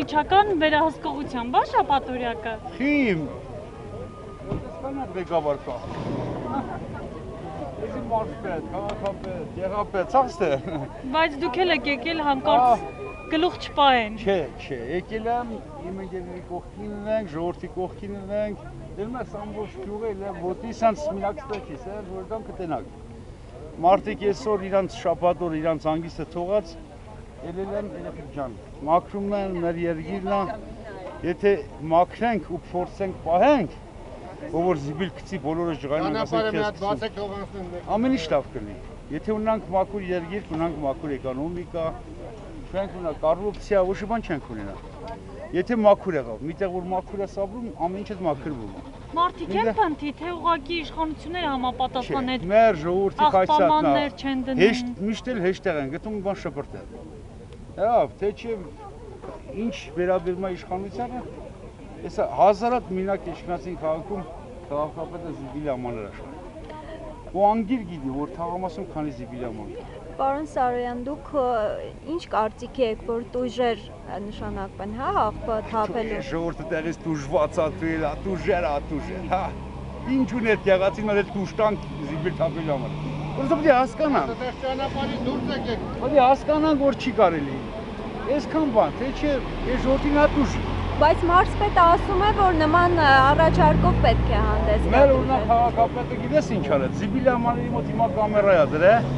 Կառավարության վերահսկողության բա շաբաթօրյակը։ Խիմ։ Կանա ղեկավար կա։ Էսի մարզպետ, քաղաքապետ, գեղապետ, ցախս է։ Բայց դուք էլ եք եկել հանկարծ գլուխ չպահեն։ Չէ, եկել եմ իմ ընկերների կողքին ենք, ժողովրդի կողքին ենք։ Դեռ մեզ ամբողջ գյուղը էլ ոտի սանց մինակ ստեքիս է, որ դան կտենակ։ Մարդիկ այսօր իրանց շաբաթօր իրանց հանգիստը թողած ելել են երեխեք ջան։ Մաքրումն են մեր երկիրն է։ Եթե մաքրենք ու փորձենք պահենք, որ զիբիլ գցի բոլորը ջղայնան ասենք ամեն ինչ լավ կլինի։ Եթե ունենք մաքուր երկիր, ունենք մաքուր էկոնոմիկա, չենք ունենա կոռուպցիա, ոչ մի բան չենք ունենա։ Եթե մաքուր եղավ, միտեղ որ մաքուր է սաբրում, ամեն ինչը մաքրվում է։ Մարդիկ են փնթի, թե ուղղակի իշխանությունները համապատասխան այդ մեր ժողովրդի խայսակն է չեն դնում։ Միշտ էլ հեշտեղ են գտնում բան շփրտել։ Լավ, թե չէ ինչ վերաբերում է իշխանությանը, հեսա հազարատ մինակ իշխանացին քաղաքում քաղաքապետը զիբիլի ամաներ աշխատում։ Ու անգիր գիտի, որ թաղամասում քանի զիբիլի աման։ Պարոն Սարոյան, դուք ինչ կարծիքի եք, որ տուժեր նշանակվեն, հա, աղբը թափելու։ Ժողովուրդը տեղից տուժված է, տուժեր, հա։ Ինչ ուներ տեղացին որ այդ տուժտանք զիբիլ թափելու համար։ Որովհետև պետք է հասկանան։ Դեռ ճանապարհի դուրս եկեք։ Պետք է հասկանան, որ չի կարելի։ Այսքան բան, թե չէ, այս ժողովրդին է տուժ։ Բայց մարզպետը ասում է, որ նման առաջարկով պետք է հանդես գա։ Մեր օրինակ քաղաքապետը գիտես ինչ արեց, զիբիլի ամաների մոտ հիմա կամերա է դրել,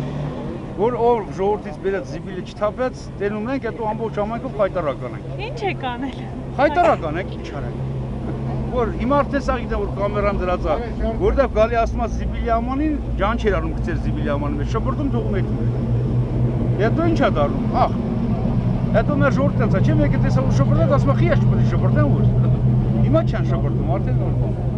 որ ով ժողովրդից բերած զիբիլը չթափեց, տենում ենք, հետո ամբողջ համայնքով խայտարակ անենք։ Ինչ եք անել։ Խայտարակ անենք, ինչ արենք։ Որ հիմա արդեն սա գիտեմ, որ կամերան դրած է, որտեղ գալի ասում է զիբիլի ամանին, ջան չէր անում գցեր զիբիլի ամանի մեջ, շփրտում թողում եք։ Հետո ինչ է դառնում, ախ։ Հետո մեր ժողովուրդն է, չէ՞ մեկը տեսա որ շփրտած, ասում է՝ «Խի ես չպետք է շփրտեն որ»։ Հիմա չեն շփրտում, արդեն նորմալ։